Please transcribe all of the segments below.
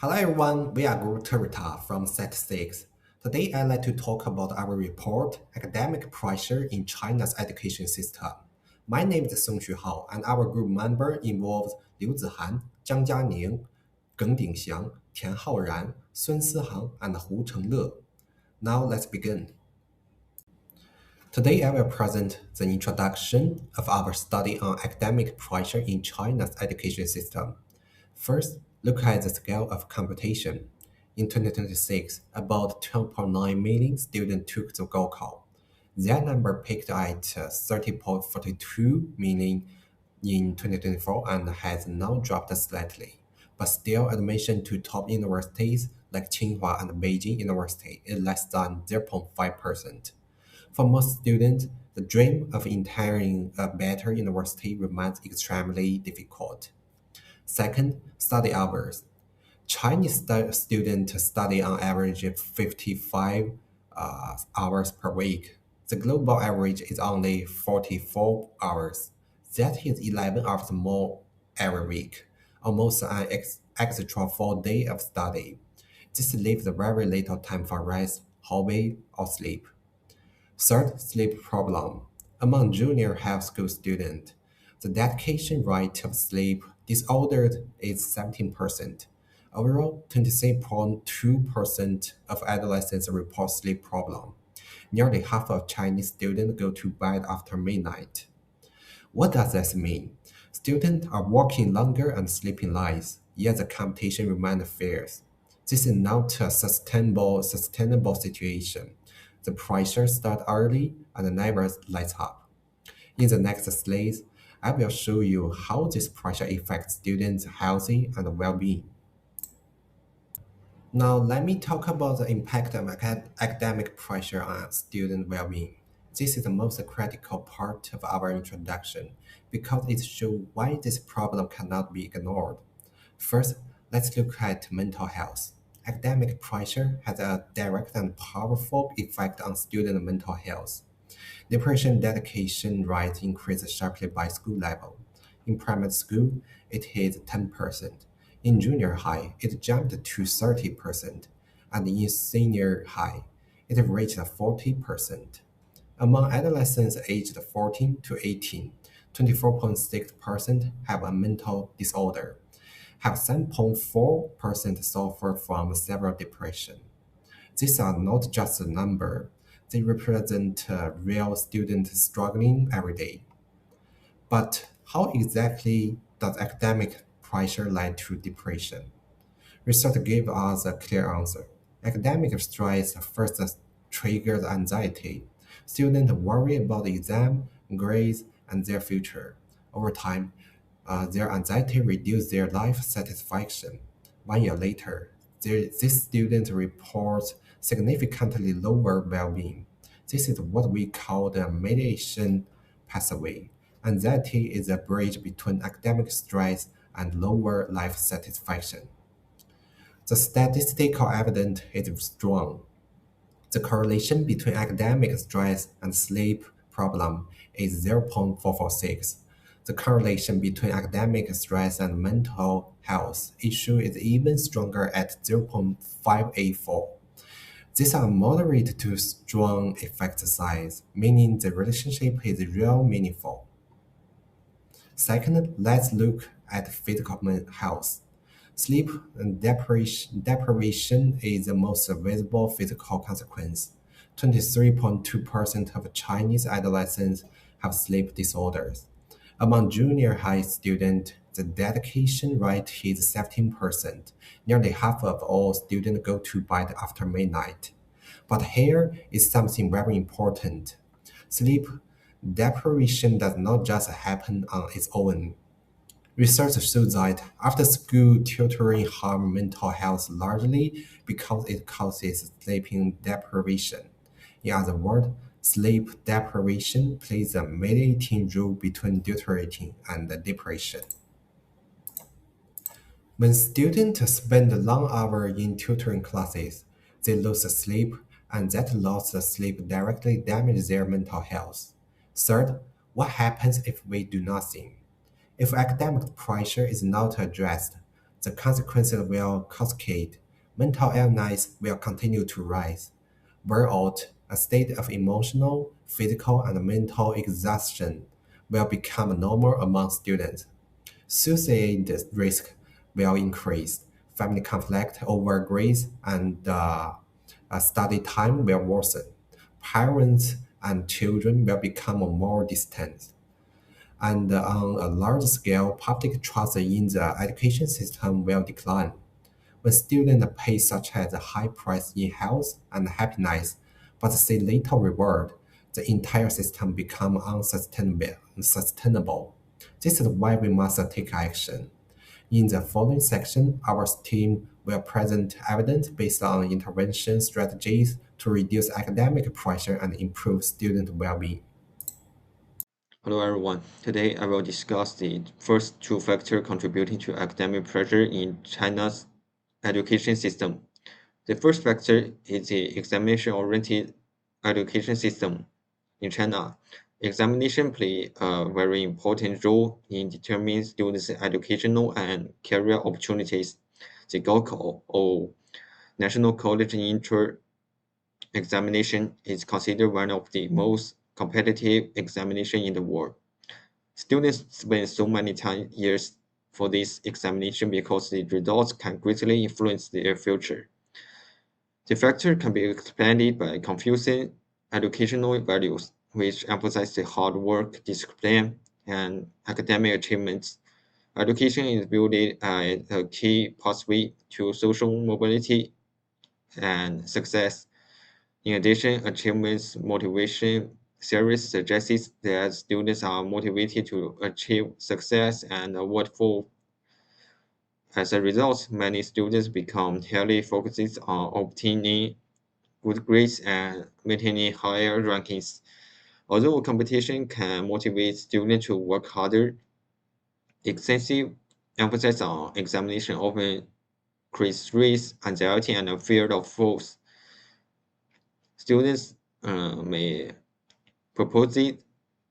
Hello everyone, we are Group Teratai from Set 6. Today I'd like to talk about our report, Academic Pressure in China's Education System. My name is Song Hao, and our group member involves Liu Zihan, Jiang Jianing, Geng Dingxiang, Tian Haoran, Sun Sihang, and Hu Chengle. Now let's begin. Today I will present the introduction of our study on academic pressure in China's education system. First, look at the scale of computation. In 2026, about 12.9 million students took the Gaokao. That number peaked at 30.42 million in 2024 and has now dropped slightly. But still, admission to top universities like Tsinghua and Beijing University is less than 0.5%. For most students, the dream of entering a better university remains extremely difficult. Second, study hours. Chinese students study on average 55 hours per week. The global average is only 44 hours. That is 11 hours more every week, almost an extra 4 days of study. This leaves very little time for rest, hobby, or sleep. Third, sleep problem. Among junior high school students, the dedication rate of sleep disordered is 17%. Overall, 26.2% of adolescents report sleep problem. Nearly half of Chinese students go to bed after midnight. What does this mean? Students are working longer and sleeping less, yet the competition remains fierce. This is not a sustainable situation. The pressure starts early and never lets up. In the next slides, I will show you how this pressure affects students' health and well-being. Now, let me talk about the impact of academic pressure on student well-being. This is the most critical part of our introduction because it shows why this problem cannot be ignored. First, let's look at mental health. Academic pressure has a direct and powerful effect on student mental health. Depression dedication rates increase sharply by school level. In primary school, it hit 10%. In junior high, it jumped to 30%. And in senior high, it reached 40%. Among adolescents aged 14 to 18, 24.6% have a mental disorder, have 7.4% suffer from severe depression. These are not just a number, they represent real students struggling every day. But how exactly does academic pressure lead to depression? Research gave us a clear answer. Academic stress first triggers anxiety. Students worry about the exam, grades, and their future. Over time, their anxiety reduces their life satisfaction. 1 year later, this student reports significantly lower well-being. This is what we call the mediation pathway. Anxiety is a bridge between academic stress and lower life satisfaction. The statistical evidence is strong. The correlation between academic stress and sleep problem is 0.446. The correlation between academic stress and mental health issue is even stronger at 0.584. These are moderate to strong effect size, meaning the relationship is real meaningful. Second, let's look at physical health. Sleep deprivation is the most visible physical consequence. 23.2% of Chinese adolescents have sleep disorders. Among junior high students, the dedication rate is 17%. Nearly half of all students go to bed after midnight. But here is something very important. Sleep deprivation does not just happen on its own. Research shows that after-school tutoring harm mental health largely because it causes sleeping deprivation. In other words, sleep deprivation plays a mediating role between tutoring and depression. When students spend long hours in tutoring classes, they lose sleep, and that loss of sleep directly damages their mental health. Third, what happens if we do nothing? If academic pressure is not addressed, The consequences will cascade. Mental illness will continue to rise. Burnout, a state of emotional, physical, and mental exhaustion, will become normal among students. Suicide risk will increase. Family conflict over grades and study time will worsen. Parents and children will become more distant. And on a large scale, public trust in the education system will decline. When students pay such as a high price in health and happiness, but see little reward, the entire system becomes unsustainable. This is why we must take action. In the following section, our team will present evidence based on intervention strategies to reduce academic pressure and improve student well-being. Hello everyone. Today I will discuss the first two factors contributing to academic pressure in China's education system. The first factor is the examination-oriented education system. In China, examination play a very important role in determining students' educational and career opportunities. The Gaokao, or National College Entrance Examination, is considered one of the most competitive examinations in the world. Students spend so many years for this examination because the results can greatly influence their future. The factor can be explained by confusing educational values, which emphasize the hard work, discipline, and academic achievements. Education is viewed as a key pathway to social mobility and success. In addition, achievements motivation theory suggests that students are motivated to achieve success and work for. As a result, many students become highly focused on obtaining good grades and maintaining higher rankings. Although competition can motivate students to work harder, excessive emphasis on examination often creates stress, anxiety, and a fear of failure. Students may propose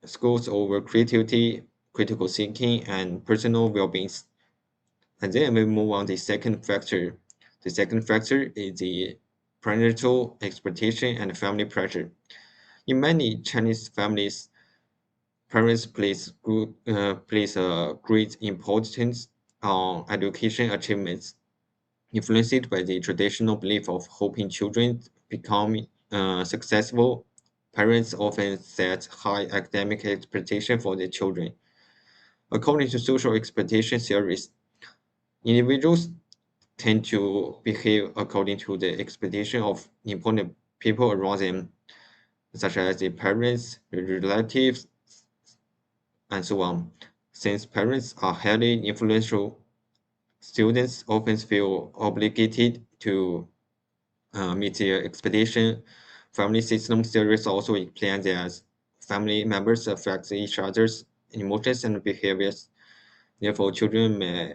schools over creativity, critical thinking, and personal well-being. And then we move on to the second factor. The second factor is the parental expectation and family pressure. In many Chinese families, parents place a great importance on education achievements, influenced by the traditional belief of hoping children become successful. Parents often set high academic expectations for their children. According to social expectation theories, individuals tend to behave according to the expectation of important people around them, such as the parents, the relatives, and so on. Since parents are highly influential, students often feel obligated to meet their expectation. Family system theories also explain that family members affect each other's emotions and behaviors. Therefore, children may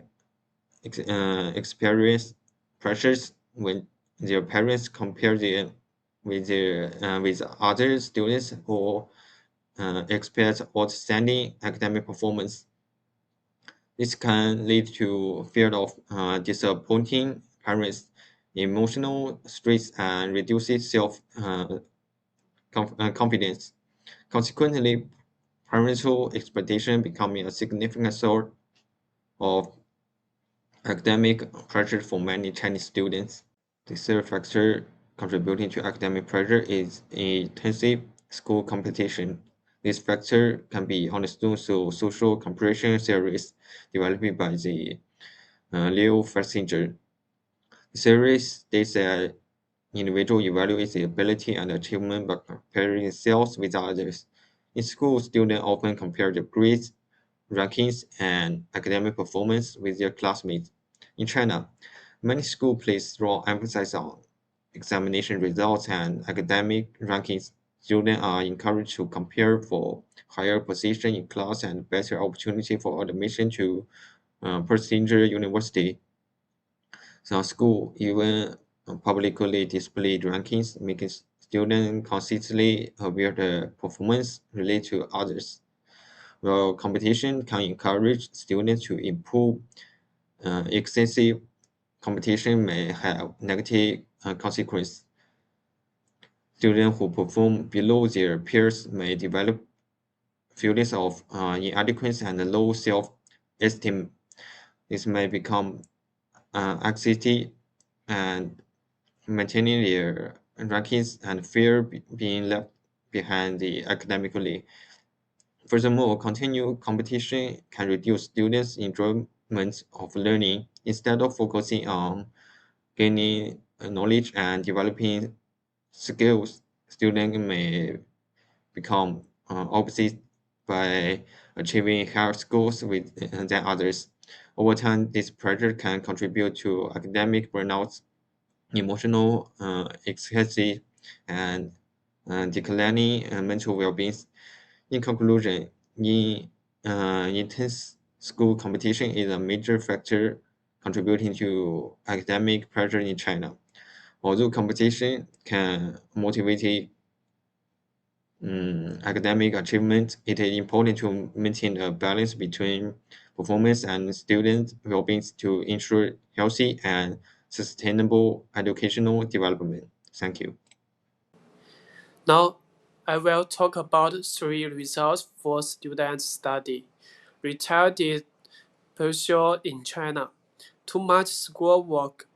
experience pressures when their parents compare them with other students or expect outstanding academic performance. This can lead to fear of disappointing parents, emotional stress, and reduced self confidence. Consequently, parental expectation becoming a significant source of academic pressure for many Chinese students. The third factor contributing to academic pressure is intensive school competition. This factor can be understood through social comparison theories developed by the Leo Festinger. The theory states that individual evaluates the ability and achievement by comparing themselves with others. In school, students often compare their grades, rankings, and academic performance with their classmates. In China, many schools place strong emphasis on examination results and academic rankings. Students are encouraged to compare for higher position in class and better opportunity for admission to prestigious university. Some schools even publicly display rankings, making students consistently aware the performance related to others. While competition can encourage students to improve, excessive competition may have negative consequences. Students who perform below their peers may develop feelings of inadequacy and low self-esteem. This may become anxiety and maintaining their rankings and fear being left behind academically. Furthermore, continued competition can reduce students' enjoyment of learning. Instead of focusing on gaining knowledge and developing skills, students may become obsessed by achieving higher scores than others. Over time, this pressure can contribute to academic burnout, emotional anxiety, and declining mental well-being. In conclusion, intense school competition is a major factor contributing to academic pressure in China. Although competition can motivate academic achievement, it is important to maintain a balance between performance and student well-being to ensure healthy and sustainable educational development. Thank you. Now, I will talk about three results for student study. Retarded pressure in China. Too much schoolwork,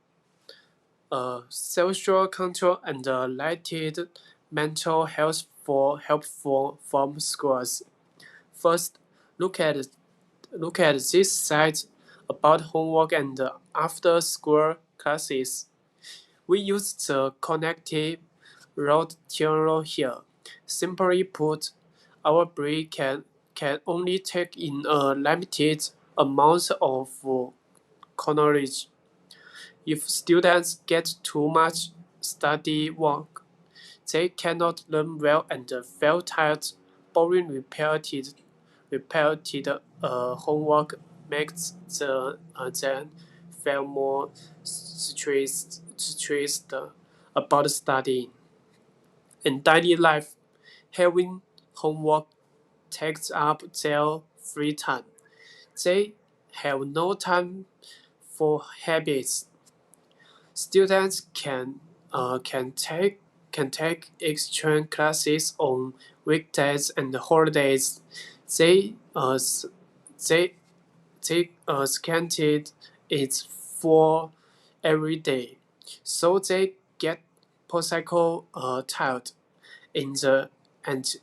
social control, and related mental health for helpful from schools. First, look at this site about homework and after-school classes. We use the connective road theory here. Simply put, our brain can only take in a limited amount of knowledge. If students get too much study work, they cannot learn well and feel tired. Boring repeated homework makes them feel more stressed about studying. In daily life, having homework takes up their free time. They have no time for habits. Students can take extra classes on weekdays and holidays. They they scanted it for every day, so they get psycho tired in the and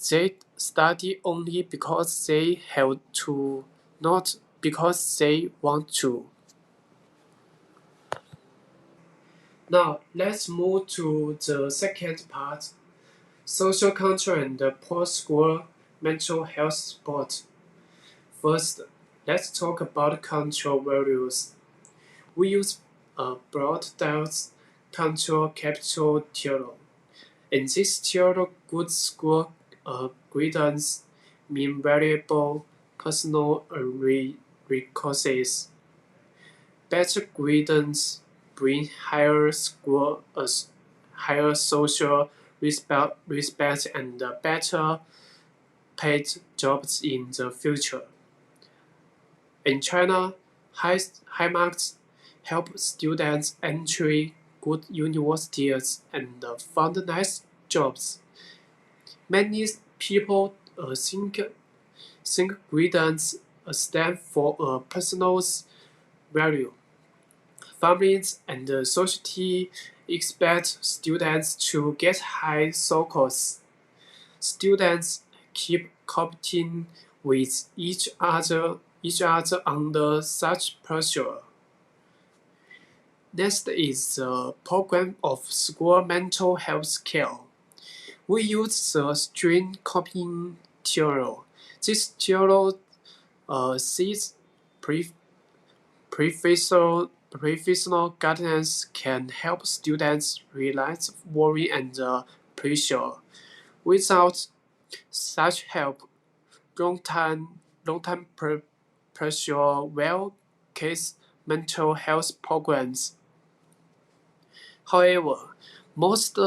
they study only because they have to, not because they want to. Now let's move to the second part: social control and post-school mental health support. First, let's talk about control values. We use a broad depth control capital theorem. In this theorem, good school guidance mean valuable personal resources. Better guidance bring higher social respect and better paid jobs in the future. In China, high marks help students enter good universities and find nice jobs. Many people think grades stand for a person's value. Families and the society expect students to get high scores. Students keep competing with each other under such pressure. Next is the program of school mental health care. We use the string copying theory. This theory sees professional guidance can help students realize worry and pressure. Without such help, long-time pressure will cause mental health problems. However, most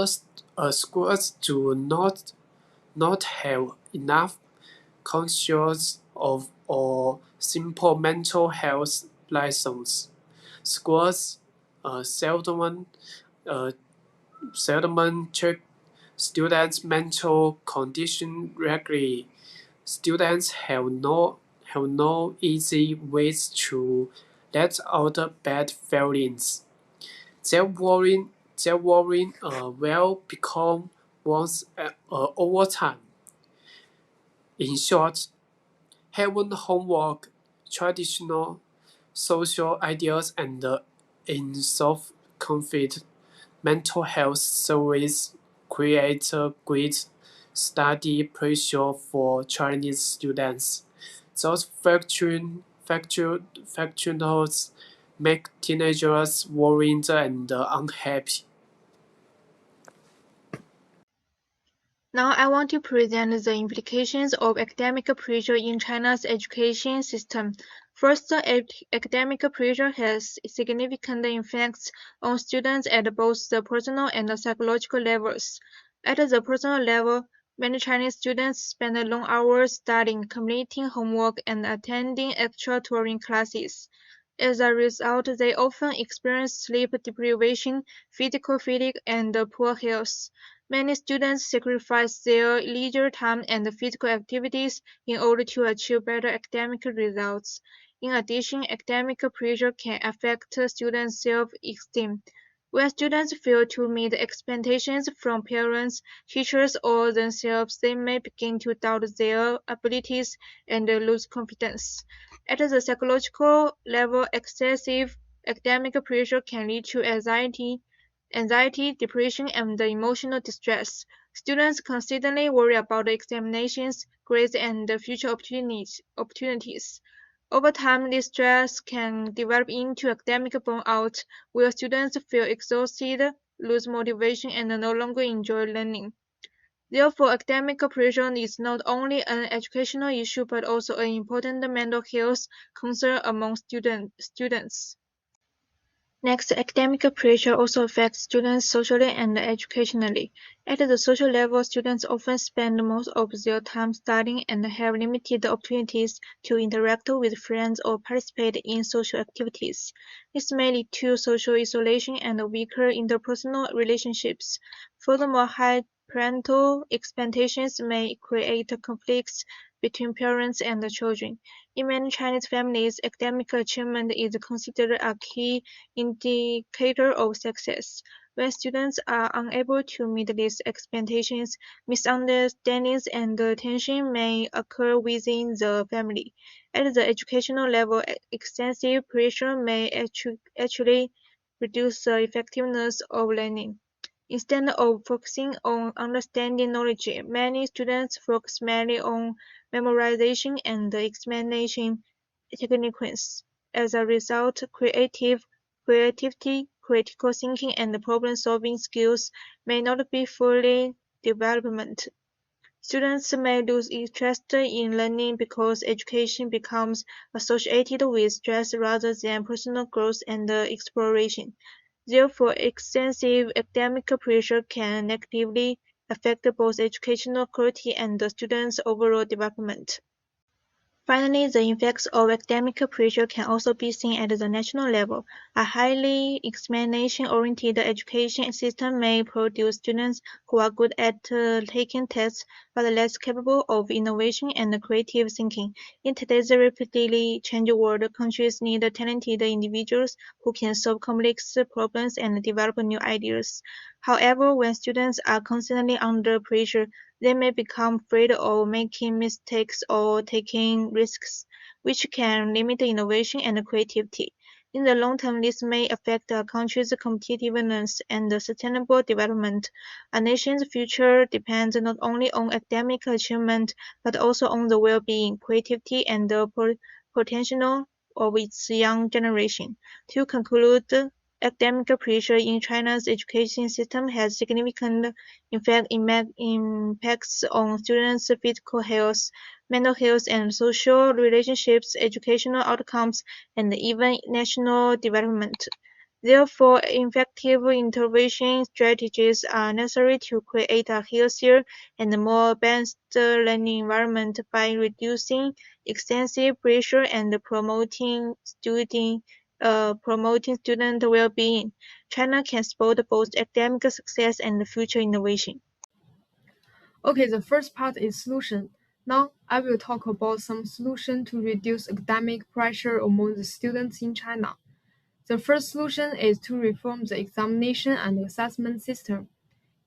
schools do not have enough conscious of or simple mental health license. Schools uh, seldom uh, seldom check students' mental condition regularly. Students have no easy ways to let out bad feelings. Their worrying will become worse over time. In short, having homework, traditional social ideas, and self-confidence mental health service create a great study pressure for Chinese students. Those factors make teenagers worried and unhappy. Now I want to present the implications of academic pressure in China's education system. First, academic pressure has significant effects on students at both the personal and the psychological levels. At the personal level, many Chinese students spend long hours studying, completing homework, and attending extra touring classes. As a result, they often experience sleep deprivation, physical fatigue, and poor health. Many students sacrifice their leisure time and physical activities in order to achieve better academic results. In addition, academic pressure can affect students' self-esteem. When students fail to meet expectations from parents, teachers, or themselves, they may begin to doubt their abilities and lose confidence. At the psychological level, excessive academic pressure can lead to anxiety, depression, and emotional distress. Students constantly worry about examinations, grades, and future opportunities. Over time, this stress can develop into academic burnout, where students feel exhausted, lose motivation, and no longer enjoy learning. Therefore, academic pressure is not only an educational issue but also an important mental health concern among students. Next, academic pressure also affects students socially and educationally. At the social level, students often spend most of their time studying and have limited opportunities to interact with friends or participate in social activities. This may lead to social isolation and weaker interpersonal relationships. Furthermore, high parental expectations may create conflicts between parents and the children. In many Chinese families, academic achievement is considered a key indicator of success. When students are unable to meet these expectations, misunderstandings and tension may occur within the family. At the educational level, excessive pressure may actually reduce the effectiveness of learning. Instead of focusing on understanding knowledge, many students focus mainly on memorization and examination techniques. As a result, creativity, critical thinking, and problem-solving skills may not be fully developed. Students may lose interest in learning because education becomes associated with stress rather than personal growth and exploration. Therefore, excessive academic pressure can negatively affect both educational quality and the students' overall development. Finally, the effects of academic pressure can also be seen at the national level. A highly examination-oriented education system may produce students who are good at taking tests but less capable of innovation and creative thinking. In today's rapidly changing world, countries need talented individuals who can solve complex problems and develop new ideas. However, when students are constantly under pressure, they may become afraid of making mistakes or taking risks, which can limit innovation and creativity. In the long term, this may affect a country's competitiveness and sustainable development. A nation's future depends not only on academic achievement, but also on the well-being, creativity, and the potential of its young generation. To conclude, academic pressure in China's education system has significant impacts on students' physical health, mental health, and social relationships, educational outcomes, and even national development. Therefore, effective intervention strategies are necessary to create a healthier and more balanced learning environment by reducing excessive pressure and promoting student well-being. China can support both academic success and future innovation. Okay, the first part is solution. Now I will talk about some solution to reduce academic pressure among the students in China. The first solution is to reform the examination and assessment system.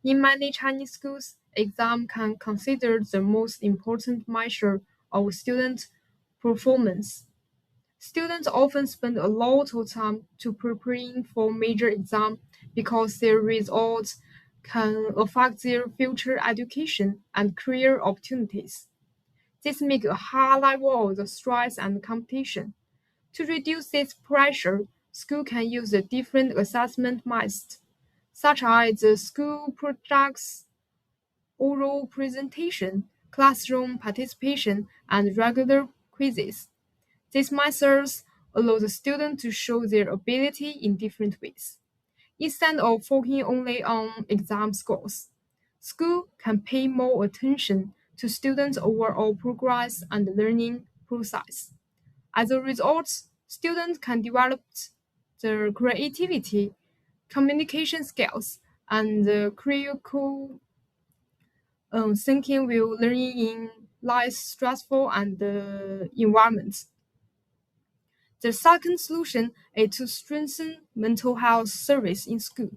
In many Chinese schools, exam can consider the most important measure of student performance. Students often spend a lot of time to preparing for major exam because their results can affect their future education and career opportunities. This makes a high level of the stress and competition. To reduce this pressure, school can use a different assessment methods, such as the school projects, oral presentation, classroom participation, and regular quizzes. These methods allow the student to show their ability in different ways. Instead of focusing only on exam scores, school can pay more attention to students' overall progress and learning process. As a result, students can develop their creativity, communication skills, and critical thinking while learning in less stressful and environments. The second solution is to strengthen mental health service in school.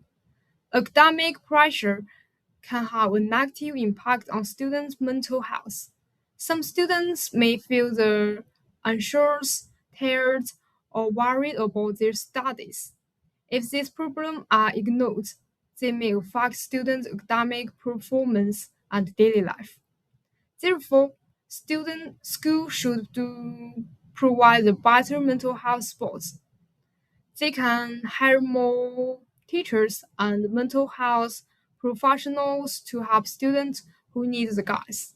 Academic pressure can have a negative impact on students' mental health. Some students may feel anxious, tired, or worried about their studies. If these problems are ignored, they may affect students' academic performance and daily life. Therefore, student school should provide a better mental health support. They can hire more teachers and mental health professionals to help students who need the guidance.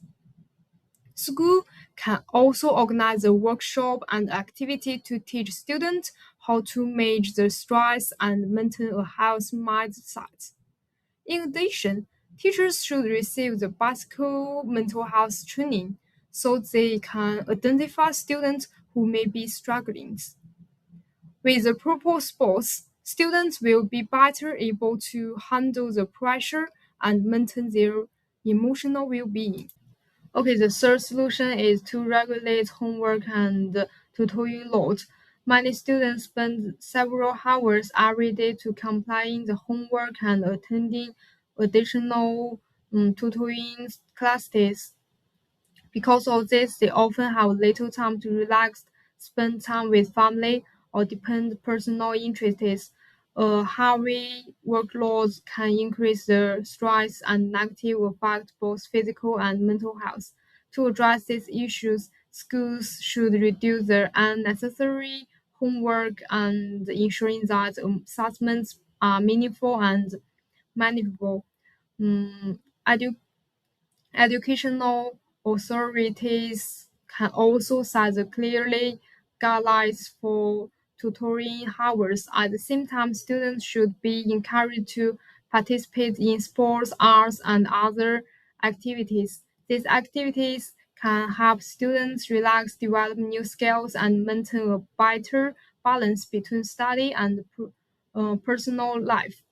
School can also organize a workshop and activity to teach students how to manage the stress and maintain a healthy mindset. In addition, teachers should receive the basic mental health training so they can identify students who may be struggling. With the proper sports, students will be better able to handle the pressure and maintain their emotional well-being. Okay, the third solution is to regulate homework and tutoring load. Many students spend several hours every day to complying the homework and attending additional tutoring classes. Because of this, they often have little time to relax, spend time with family, or depend personal interests. A heavy workload can increase the stress and negative affect both physical and mental health. To address these issues, schools should reduce their unnecessary homework and ensuring that assessments are meaningful and manageable. Mm, edu- Educational authorities can also set clearly guidelines for tutoring hours. At the same time, students should be encouraged to participate in sports, arts, and other activities. These activities can help students relax, develop new skills, and maintain a better balance between study and personal life.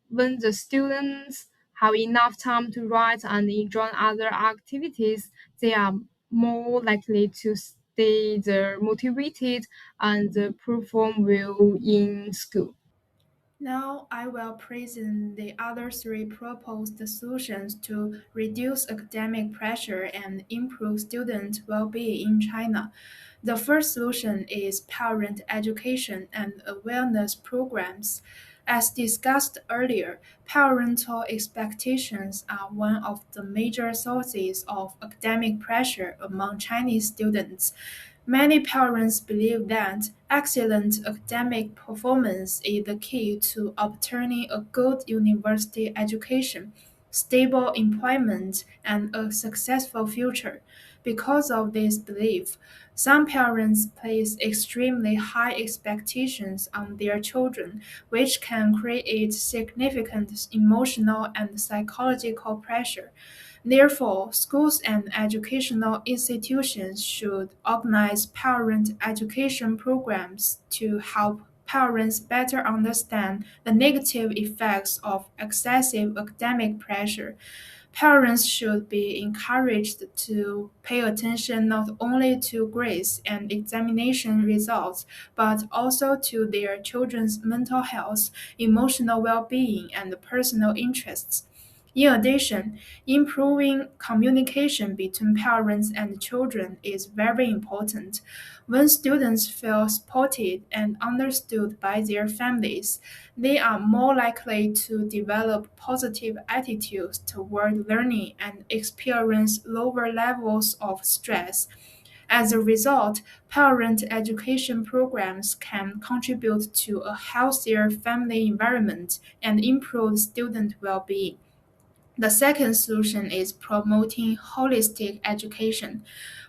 When the students have enough time to write and enjoy other activities, they are more likely to stay motivated and perform well in school. Now I will present the other three proposed solutions to reduce academic pressure and improve student well-being in China. The first solution is parent education and awareness programs. As discussed earlier, parental expectations are one of the major sources of academic pressure among Chinese students. Many parents believe that excellent academic performance is the key to obtaining a good university education, stable employment, and a successful future. Because of this belief, some parents place extremely high expectations on their children, which can create significant emotional and psychological pressure. Therefore, schools and educational institutions should organize parent education programs to help parents better understand the negative effects of excessive academic pressure. Parents should be encouraged to pay attention not only to grades and examination results, but also to their children's mental health, emotional well being, and personal interests. In addition, improving communication between parents and children is very important. When students feel supported and understood by their families, they are more likely to develop positive attitudes toward learning and experience lower levels of stress. As a result, parent education programs can contribute to a healthier family environment and improve student well being. The second solution is promoting holistic education.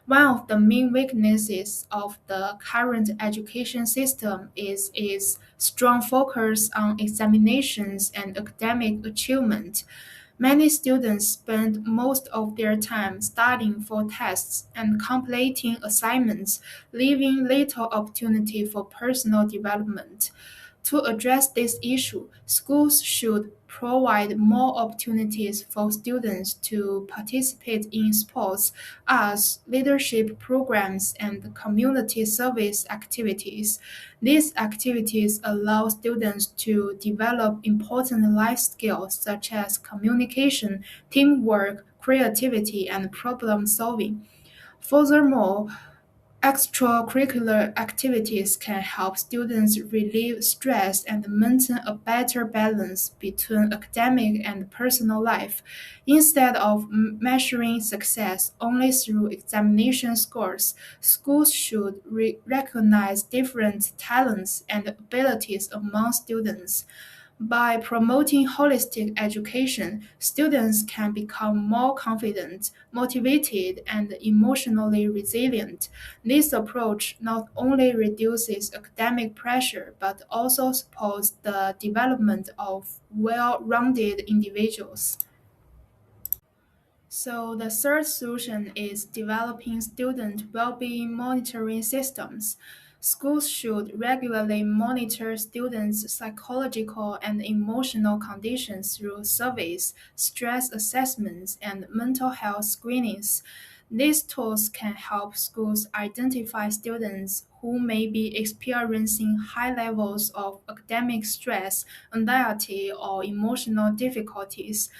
One of the main weaknesses of the current education system is its strong focus on examinations and academic achievement. Many students spend most of their time studying for tests and completing assignments, leaving little opportunity for personal development. To address this issue, schools should provide more opportunities for students to participate in sports, arts, leadership programs, and community service activities. These activities allow students to develop important life skills such as communication, teamwork, creativity, and problem solving. Furthermore, extracurricular activities can help students relieve stress and maintain a better balance between academic and personal life. Instead of measuring success only through examination scores, schools should recognize different talents and abilities among students. By promoting holistic education, students can become more confident, motivated, and emotionally resilient. This approach not only reduces academic pressure but also supports the development of well rounded individuals. So the third solution is developing student well-being monitoring systems. Schools should regularly monitor students' psychological and emotional conditions through surveys, stress assessments, and mental health screenings. These tools can help schools identify students who may be experiencing high levels of academic stress, anxiety, or emotional difficulties.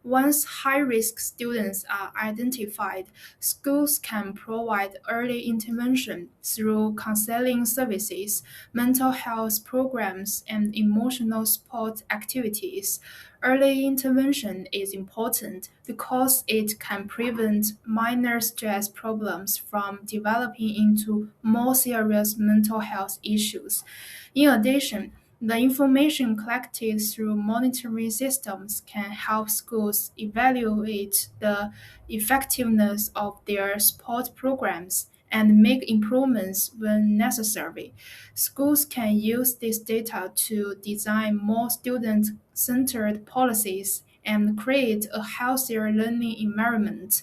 Once high-risk students are identified, schools can provide early intervention through counseling services, mental health programs, and emotional support activities. Early intervention is important because it can prevent minor stress problems from developing into more serious mental health issues. In addition, the information collected through monitoring systems can help schools evaluate the effectiveness of their support programs and make improvements when necessary. Schools can use this data to design more student centered policies and create a healthier learning environment.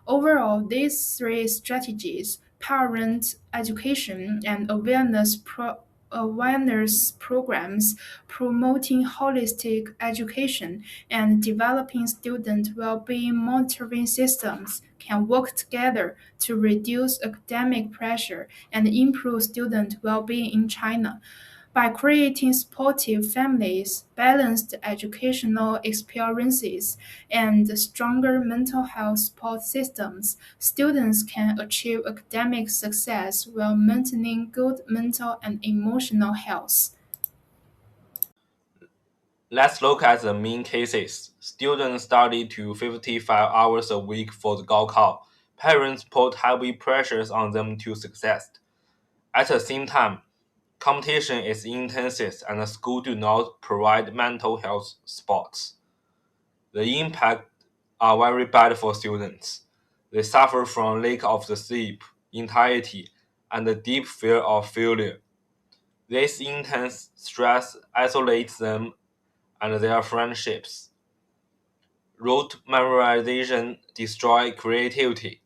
Overall, these three strategies parent education and awareness programs, promoting holistic education, and developing student well-being monitoring systems can work together to reduce academic pressure and improve student well-being in China. By creating supportive families, balanced educational experiences, and stronger mental health support systems, students can achieve academic success while maintaining good mental and emotional health. Let's look at the main cases. Students study to 55 hours a week for the Gaokao. Parents put heavy pressures on them to succeed. At the same time, competition is intense and the school do not provide mental health supports. The impact are very bad for students. They suffer from lack of the sleep, anxiety, and a deep fear of failure. This intense stress isolates them and their friendships. Rote memorization destroys creativity.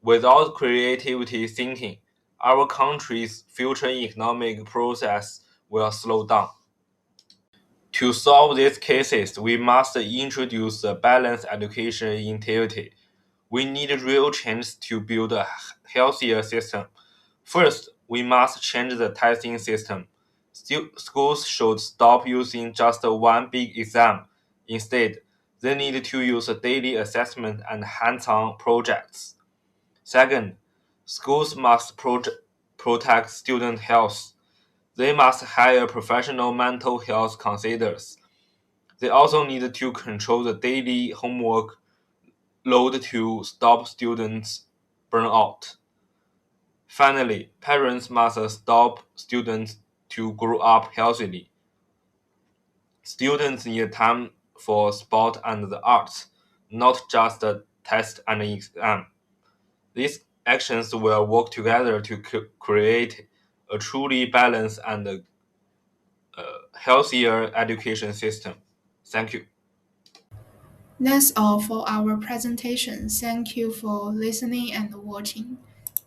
Without creativity thinking, our country's future economic process will slow down. To solve these cases, we must introduce a balanced education entirety. We need real change to build a healthier system. First, we must change the testing system. Schools should stop using just one big exam. Instead, they need to use daily assessment and hands-on projects. Second, schools must protect student health. They must hire professional mental health counselors. They also need to control the daily homework load to stop students burnout. Finally, parents must stop students to grow up healthily. Students need time for sport and the arts, not just a test and exam. These actions will work together to create a truly balanced and healthier education system. Thank you. That's all for our presentation. Thank you for listening and watching.